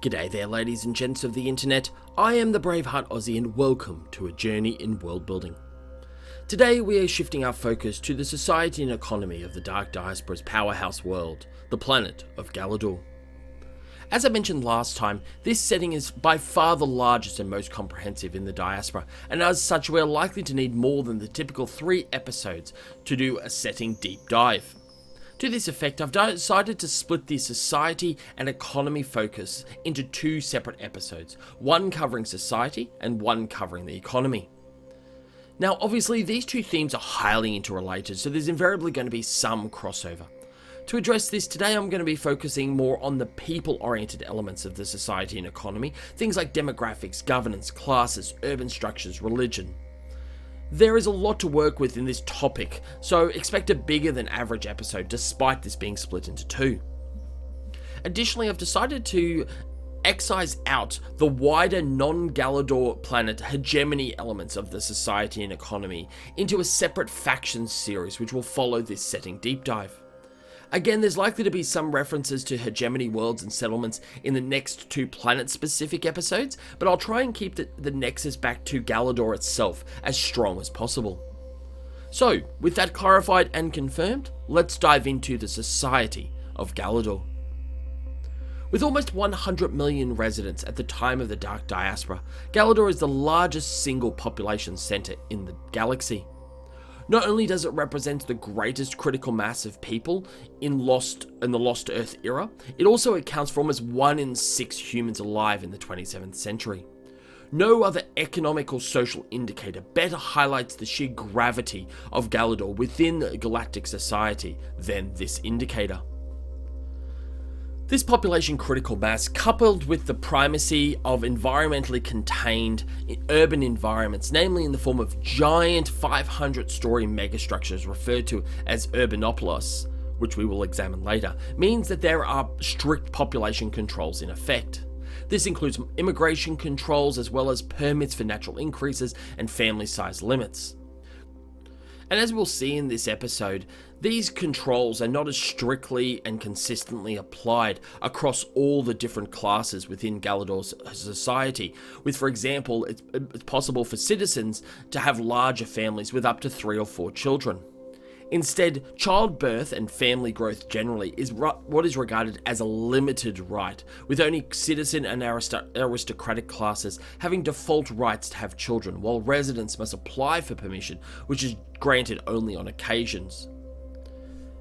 G'day there ladies and gents of the internet, I am the Braveheart Aussie and welcome to a journey in world building. Today we are shifting our focus to the society and economy of the Dark Diaspora's powerhouse world, the planet of Galadur. As I mentioned last time, this setting is by far the largest and most comprehensive in the Diaspora, and as such we are likely to need more than the typical 3 episodes to do a setting deep dive. To this effect, I've decided to split the society and economy focus into 2 separate episodes, one covering society and one covering the economy. Now obviously these 2 themes are highly interrelated, so there's invariably going to be some crossover. To address this today, I'm going to be focusing more on the people-oriented elements of the society and economy, things like demographics, governance, classes, urban structures, religion. There is a lot to work with in this topic, so expect a bigger than average episode despite this being split into 2. Additionally, I've decided to excise out the wider non-Galadur planet hegemony elements of the society and economy into a separate factions series which will follow this setting deep dive. Again, there's likely to be some references to hegemony worlds and settlements in the next 2 planet-specific episodes, but I'll try and keep the nexus back to Galadur itself as strong as possible. So, with that clarified and confirmed, let's dive into the society of Galadur. With almost 100 million residents at the time of the Dark Diaspora, Galadur is the largest single population centre in the galaxy. Not only does it represent the greatest critical mass of people in the Lost Earth era, it also accounts for almost 1 in 6 humans alive in the 27th century. No other economic or social indicator better highlights the sheer gravity of Galadur within galactic society than this indicator. This population critical mass, coupled with the primacy of environmentally contained urban environments, namely in the form of giant 500-story megastructures referred to as Urbanopolis, which we will examine later, means that there are strict population controls in effect. This includes immigration controls as well as permits for natural increases and family size limits. And as we'll see in this episode, these controls are not as strictly and consistently applied across all the different classes within Galadur's society, with, for example, it's possible for citizens to have larger families with up to 3 or 4 children. Instead, childbirth and family growth generally is what is regarded as a limited right, with only citizen and aristocratic classes having default rights to have children, while residents must apply for permission, which is granted only on occasions.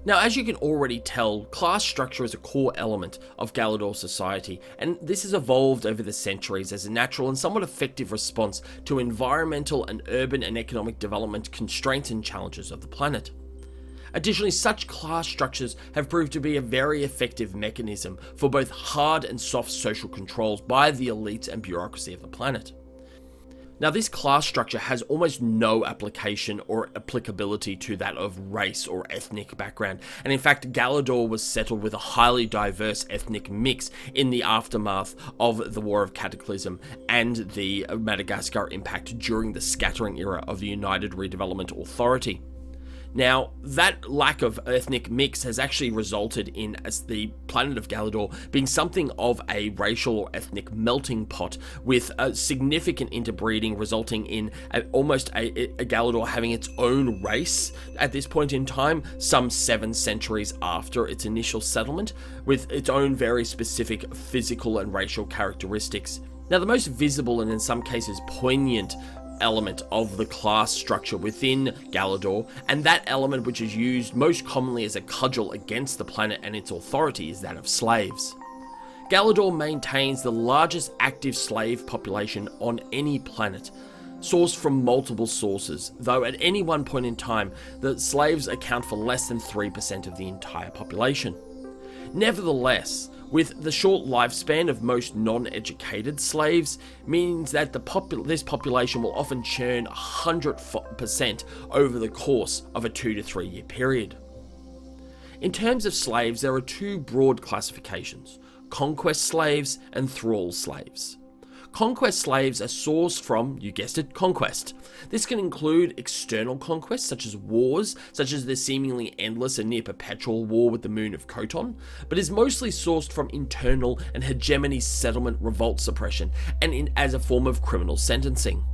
Now, as you can already tell, class structure is a core element of Galadur society, and this has evolved over the centuries as a natural and somewhat effective response to environmental and urban and economic development constraints and challenges of the planet. Additionally, such class structures have proved to be a very effective mechanism for both hard and soft social controls by the elites and bureaucracy of the planet. Now, this class structure has almost no application or applicability to that of race or ethnic background, and in fact Galadur was settled with a highly diverse ethnic mix in the aftermath of the War of Cataclysm and the Madagascar impact during the scattering era of the United Redevelopment Authority. Now, that lack of ethnic mix has actually resulted in the planet of Galadur being something of a racial or ethnic melting pot, with a significant interbreeding resulting in almost a Galadur having its own race at this point in time, some 7 centuries after its initial settlement, with its own very specific physical and racial characteristics. Now, the most visible and in some cases poignant element of the class structure within Galadur, and that element which is used most commonly as a cudgel against the planet and its authority, is that of slaves. Galadur maintains the largest active slave population on any planet, sourced from multiple sources, though at any one point in time the slaves account for less than 3% of the entire population. Nevertheless, with the short lifespan of most non-educated slaves, means that this population will often churn 100% over the course of a 2 to 3 year period. In terms of slaves, there are 2 broad classifications: conquest slaves and thrall slaves. Conquest slaves are sourced from, you guessed it, conquest. This can include external conquests, such as wars, such as the seemingly endless and near perpetual war with the moon of Khoton, but is mostly sourced from internal and hegemony settlement revolt suppression, and as a form of criminal sentencing.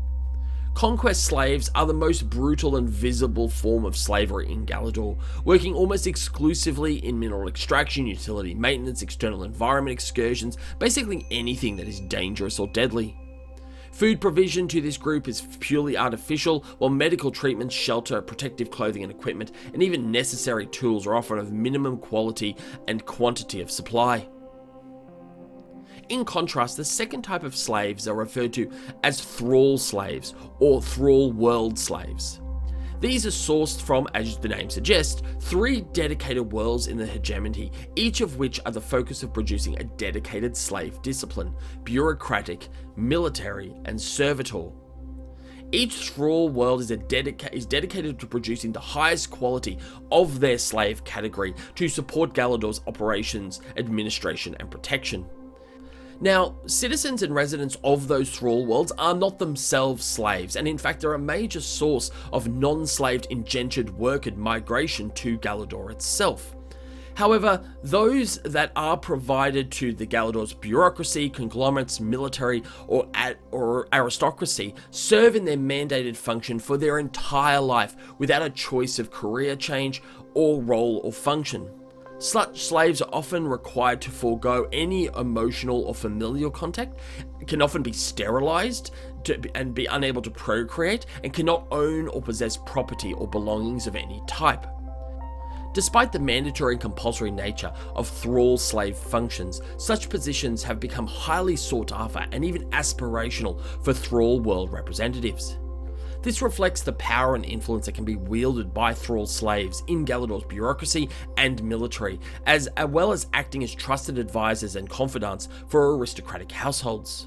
Conquest slaves are the most brutal and visible form of slavery in Galadur, working almost exclusively in mineral extraction, utility maintenance, external environment excursions, basically anything that is dangerous or deadly. Food provision to this group is purely artificial, while medical treatments, shelter, protective clothing and equipment, and even necessary tools are often of minimum quality and quantity of supply. In contrast, the second type of slaves are referred to as Thrall Slaves, or Thrall World Slaves. These are sourced from, as the name suggests, 3 dedicated worlds in the hegemony, each of which are the focus of producing a dedicated slave discipline: bureaucratic, military, and servitor. Each Thrall world is dedicated to producing the highest quality of their slave category to support Galadur's operations, administration, and protection. Now, citizens and residents of those Thrall worlds are not themselves slaves, and in fact they're a major source of non-slaved indentured worker migration to Galadur itself. However, those that are provided to the Galadur's bureaucracy, conglomerates, military, or aristocracy serve in their mandated function for their entire life without a choice of career change or role or function. Such slaves are often required to forego any emotional or familial contact, can often be sterilized and be unable to procreate, and cannot own or possess property or belongings of any type. Despite the mandatory and compulsory nature of thrall slave functions, such positions have become highly sought after and even aspirational for thrall world representatives. This reflects the power and influence that can be wielded by Thrall slaves in Galadur's bureaucracy and military, as well as acting as trusted advisors and confidants for aristocratic households.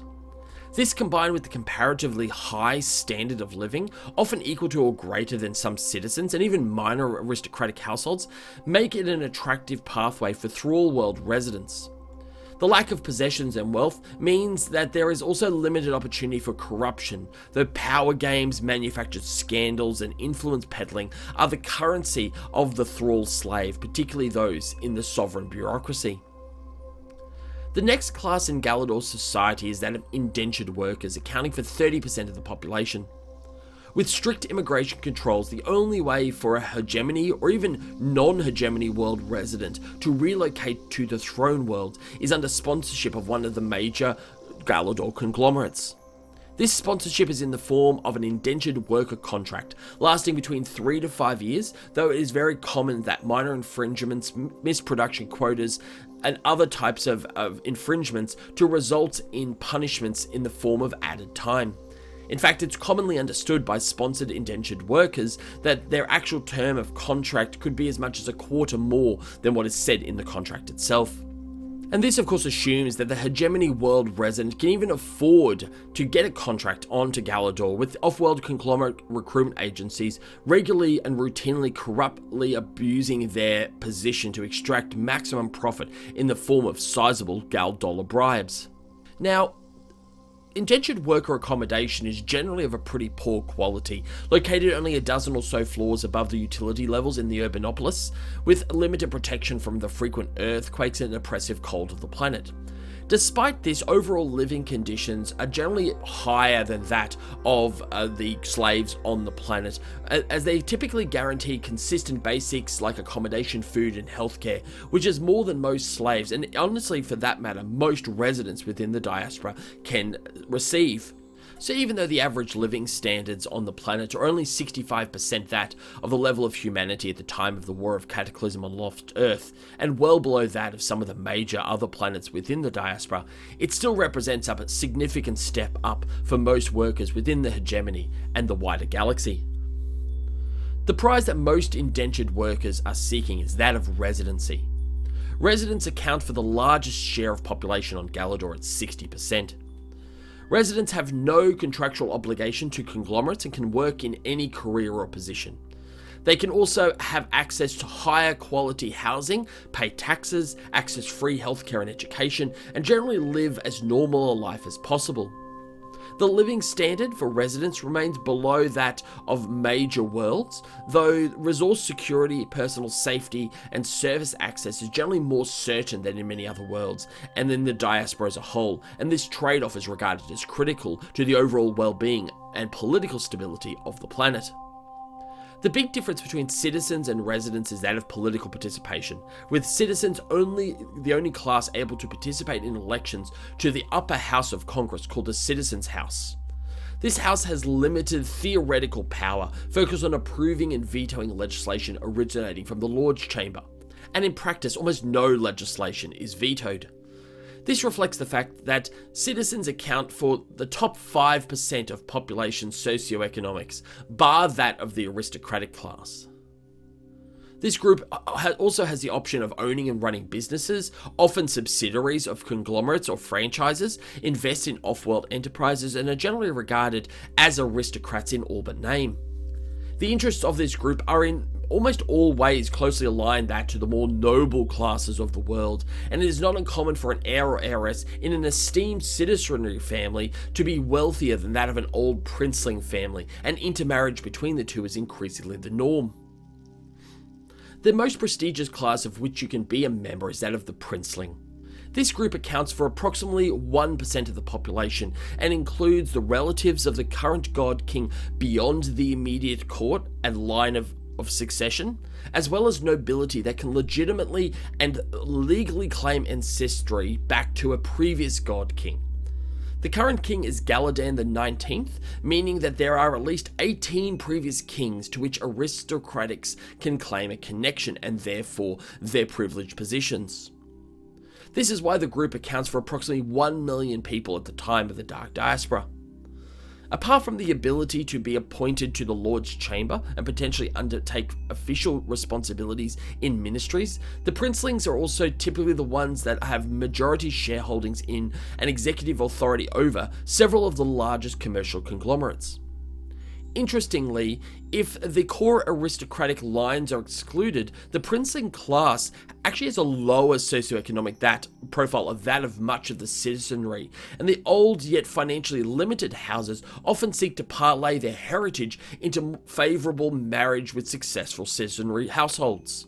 This, combined with the comparatively high standard of living, often equal to or greater than some citizens and even minor aristocratic households, make it an attractive pathway for Thrall world residents. The lack of possessions and wealth means that there is also limited opportunity for corruption, though power games, manufactured scandals, and influence peddling are the currency of the Thrall slave, particularly those in the sovereign bureaucracy. The next class in Galadur's society is that of indentured workers, accounting for 30% of the population. With strict immigration controls, the only way for a hegemony or even non-hegemony world resident to relocate to the throne world is under sponsorship of one of the major Galadur conglomerates. This sponsorship is in the form of an indentured worker contract, lasting between 3 to 5 years, though it is very common that minor infringements, misproduction quotas, and other types of infringements to result in punishments in the form of added time. In fact, it's commonly understood by sponsored indentured workers that their actual term of contract could be as much as a quarter more than what is said in the contract itself. And this of course assumes that the hegemony world resident can even afford to get a contract onto Galadur, with off-world conglomerate recruitment agencies regularly and routinely corruptly abusing their position to extract maximum profit in the form of sizable Gal dollar bribes. Now, indentured worker accommodation is generally of a pretty poor quality, located only a dozen or so floors above the utility levels in the Urbanopolis, with limited protection from the frequent earthquakes and oppressive cold of the planet. Despite this, overall living conditions are generally higher than that of the slaves on the planet, as they typically guarantee consistent basics like accommodation, food, and healthcare, which is more than most slaves, and honestly, for that matter, most residents within the diaspora can receive. So even though the average living standards on the planet are only 65% that of the level of humanity at the time of the War of Cataclysm on Lost Earth, and well below that of some of the major other planets within the diaspora, it still represents a significant step up for most workers within the hegemony and the wider galaxy. The prize that most indentured workers are seeking is that of residency. Residents account for the largest share of population on Galadur at 60%. Residents have no contractual obligation to conglomerates and can work in any career or position. They can also have access to higher quality housing, pay taxes, access free healthcare and education, and generally live as normal a life as possible. The living standard for residents remains below that of major worlds, though resource security, personal safety, and service access is generally more certain than in many other worlds, and in the diaspora as a whole, and this trade-off is regarded as critical to the overall well-being and political stability of the planet. The big difference between citizens and residents is that of political participation, with citizens the only class able to participate in elections to the upper house of Congress called the Citizens' House. This house has limited theoretical power, focused on approving and vetoing legislation originating from the Lord's Chamber, and in practice almost no legislation is vetoed. This reflects the fact that citizens account for the top 5% of population socioeconomics, bar that of the aristocratic class. This group also has the option of owning and running businesses, often subsidiaries of conglomerates or franchises, invest in off-world enterprises, and are generally regarded as aristocrats in all but name. The interests of this group are in almost all ways closely aligned that to the more noble classes of the world, and it is not uncommon for an heir or heiress in an esteemed citizenry family to be wealthier than that of an old princeling family, and intermarriage between the two is increasingly the norm. The most prestigious class of which you can be a member is that of the princeling. This group accounts for approximately 1% of the population and includes the relatives of the current god king beyond the immediate court and line of succession, as well as nobility that can legitimately and legally claim ancestry back to a previous god king. The current king is Galadur the 19th, meaning that there are at least 18 previous kings to which aristocrats can claim a connection and therefore their privileged positions. This is why the group accounts for approximately 1 million people at the time of the Dark Diaspora. Apart from the ability to be appointed to the Lord's Chamber and potentially undertake official responsibilities in ministries, the princelings are also typically the ones that have majority shareholdings in and executive authority over several of the largest commercial conglomerates. Interestingly, if the core aristocratic lines are excluded, the princeling class actually has a lower socioeconomic profile of that of much of the citizenry, and the old yet financially limited houses often seek to parlay their heritage into favourable marriage with successful citizenry households.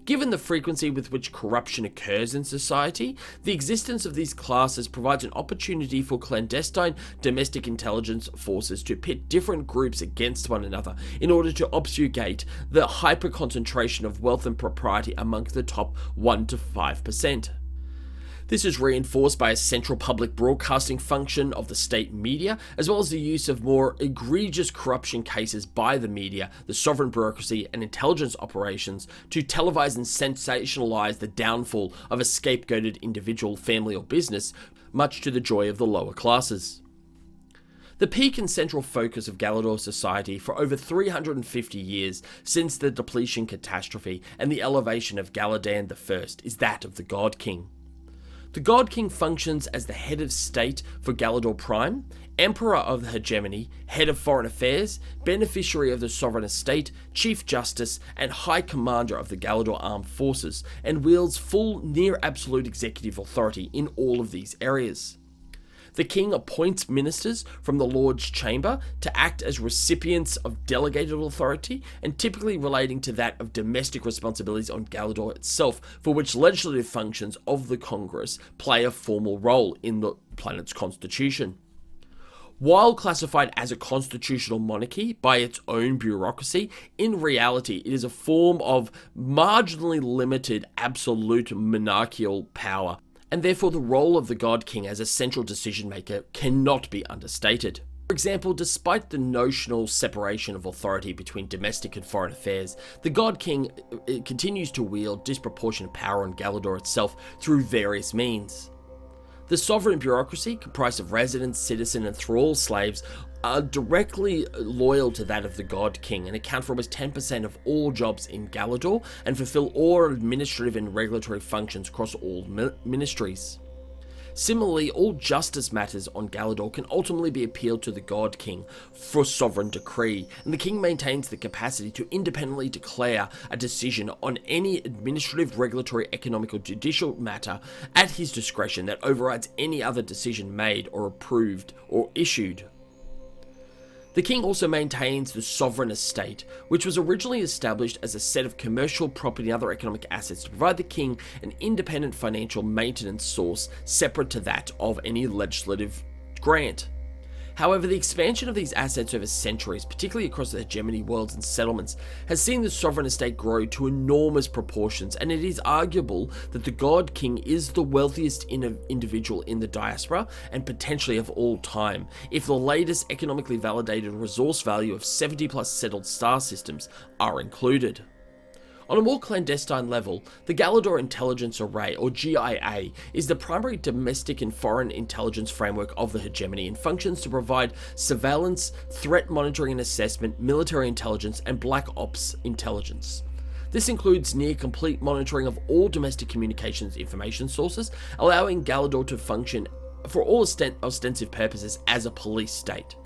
Given the frequency with which corruption occurs in society, the existence of these classes provides an opportunity for clandestine domestic intelligence forces to pit different groups against one another in order to obfuscate the hyper-concentration of wealth and propriety among the top 1 to 5%. This is reinforced by a central public broadcasting function of the state media, as well as the use of more egregious corruption cases by the media, the sovereign bureaucracy, and intelligence operations to televise and sensationalize the downfall of a scapegoated individual, family, or business, much to the joy of the lower classes. The peak and central focus of Galadur society for over 350 years since the depletion catastrophe and the elevation of Galadur I is that of the God King. The God King functions as the head of state for Galadur Prime, Emperor of the Hegemony, head of foreign affairs, beneficiary of the sovereign estate, Chief Justice, and High Commander of the Galadur Armed Forces, and wields full near-absolute executive authority in all of these areas. The king appoints ministers from the Lord's Chamber to act as recipients of delegated authority, and typically relating to that of domestic responsibilities on Galadur itself, for which legislative functions of the Congress play a formal role in the planet's constitution. While classified as a constitutional monarchy by its own bureaucracy, in reality it is a form of marginally limited absolute monarchical power, and therefore the role of the God King as a central decision maker cannot be understated. For example, despite the notional separation of authority between domestic and foreign affairs, the God King continues to wield disproportionate power on Galadur itself through various means. The sovereign bureaucracy, comprised of residents, citizen, and thrall slaves, are directly loyal to that of the God King and account for almost 10% of all jobs in Galadur and fulfill all administrative and regulatory functions across all ministries. Similarly, all justice matters on Galadur can ultimately be appealed to the God King for sovereign decree, and the King maintains the capacity to independently declare a decision on any administrative, regulatory, economic, or judicial matter at his discretion that overrides any other decision made or approved or issued. The King also maintains the sovereign estate, which was originally established as a set of commercial, property, and other economic assets to provide the King an independent financial maintenance source separate to that of any legislative grant. However, the expansion of these assets over centuries, particularly across the hegemony worlds and settlements, has seen the sovereign estate grow to enormous proportions, and it is arguable that the God King is the wealthiest individual in the diaspora, and potentially of all time, if the latest economically validated resource value of 70 plus settled star systems are included. On a more clandestine level, the Galadur Intelligence Array, or GIA, is the primary domestic and foreign intelligence framework of the hegemony and functions to provide surveillance, threat monitoring and assessment, military intelligence, and black ops intelligence. This includes near-complete monitoring of all domestic communications information sources, allowing Galadur to function for all ostensive purposes as a police state.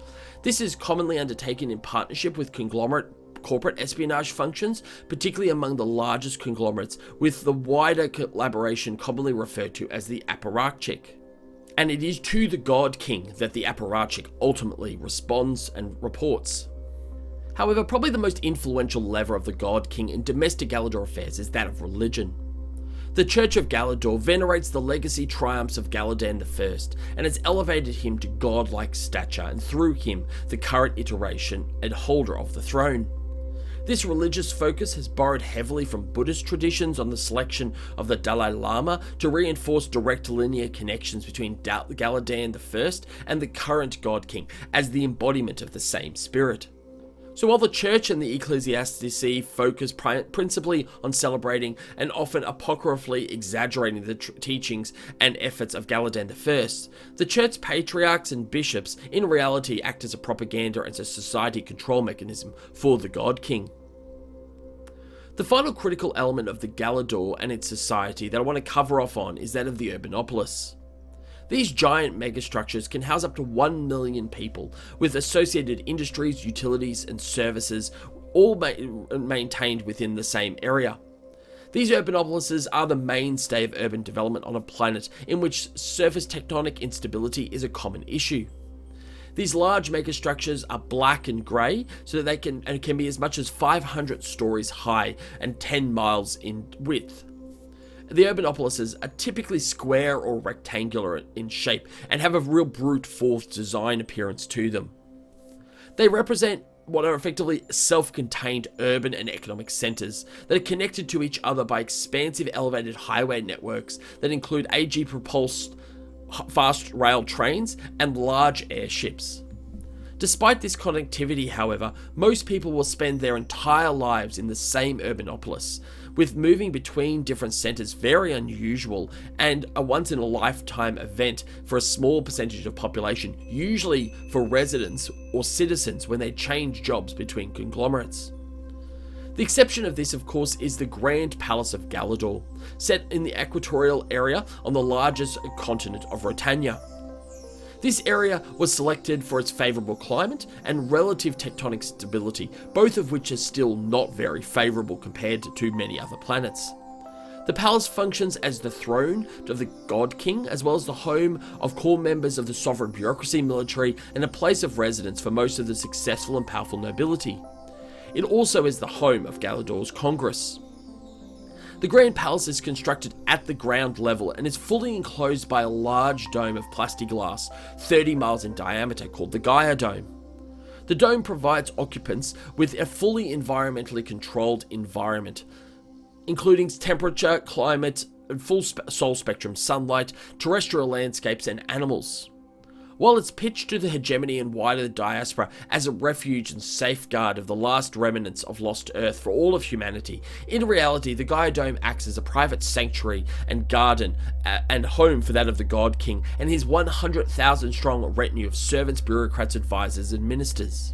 This is commonly undertaken in partnership with conglomerate corporate espionage functions, particularly among the largest conglomerates, with the wider collaboration commonly referred to as the Apparatchik. And it is to the God King that the Apparatchik ultimately responds and reports. However, probably the most influential lever of the God King in domestic Galadur affairs is that of religion. The Church of Galadur venerates the legacy triumphs of Galadan I, and has elevated him to godlike stature, and through him, the current iteration and holder of the throne. This religious focus has borrowed heavily from Buddhist traditions on the selection of the Dalai Lama to reinforce direct linear connections between Galadan I and the current God King as the embodiment of the same spirit. So while the church and the ecclesiastici focus principally on celebrating and often apocryphally exaggerating the teachings and efforts of Galadan I, the church patriarchs and bishops in reality act as a propaganda and a society control mechanism for the God King. The final critical element of the Galadur and its society that I want to cover off on is that of the Urbanopolis. These giant megastructures can house up to 1 million people, with associated industries, utilities, and services all maintained within the same area. These urbanopolises are the mainstay of urban development on a planet in which surface tectonic instability is a common issue. These large megastructures are black and grey, so that they can be as much as 500 stories high and 10 miles in width. The urbanopolises are typically square or rectangular in shape and have a real brute force design appearance to them. They represent what are effectively self-contained urban and economic centres that are connected to each other by expansive elevated highway networks that include AG-propulsed fast rail trains and large airships. Despite this connectivity, however, most people will spend their entire lives in the same urbanopolis, with moving between different centres very unusual and a once-in-a-lifetime event for a small percentage of population, usually for residents or citizens when they change jobs between conglomerates. The exception of this, of course, is the Grand Palace of Galadur, set in the equatorial area on the largest continent of Rotania. This area was selected for its favourable climate and relative tectonic stability, both of which are still not very favourable compared to many other planets. The palace functions as the throne of the God King, as well as the home of core members of the sovereign bureaucracy, military, and a place of residence for most of the successful and powerful nobility. It also is the home of Galadur's Congress. The Grand Palace is constructed at the ground level and is fully enclosed by a large dome of plexiglass 30 miles in diameter called the Gaia Dome. The dome provides occupants with a fully environmentally controlled environment, including temperature, climate, and full solar spectrum sunlight, terrestrial landscapes, and animals. While it's pitched to the hegemony and wider diaspora as a refuge and safeguard of the last remnants of lost Earth for all of humanity, in reality the Gaia Dome acts as a private sanctuary and garden and home for that of the God King and his 100,000 strong retinue of servants, bureaucrats, advisors, and ministers.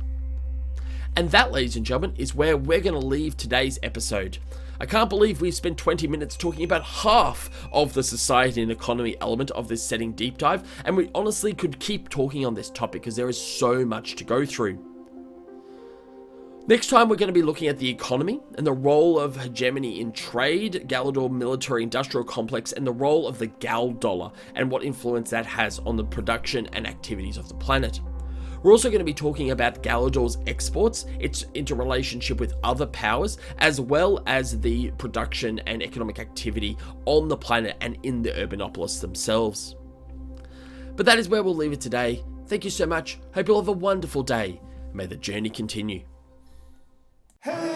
And that, ladies and gentlemen, is where we're going to leave today's episode. I can't believe we've spent 20 minutes talking about half of the society and economy element of this setting deep dive, and we honestly could keep talking on this topic because there is so much to go through. Next time we're going to be looking at the economy and the role of hegemony in trade, Galadur military-industrial complex, and the role of the Gal dollar and what influence that has on the production and activities of the planet. We're also going to be talking about Galadur's exports, its interrelationship with other powers, as well as the production and economic activity on the planet and in the Urbanopolis themselves. But that is where we'll leave it today. Thank you so much. Hope you'll have a wonderful day. May the journey continue. Hey!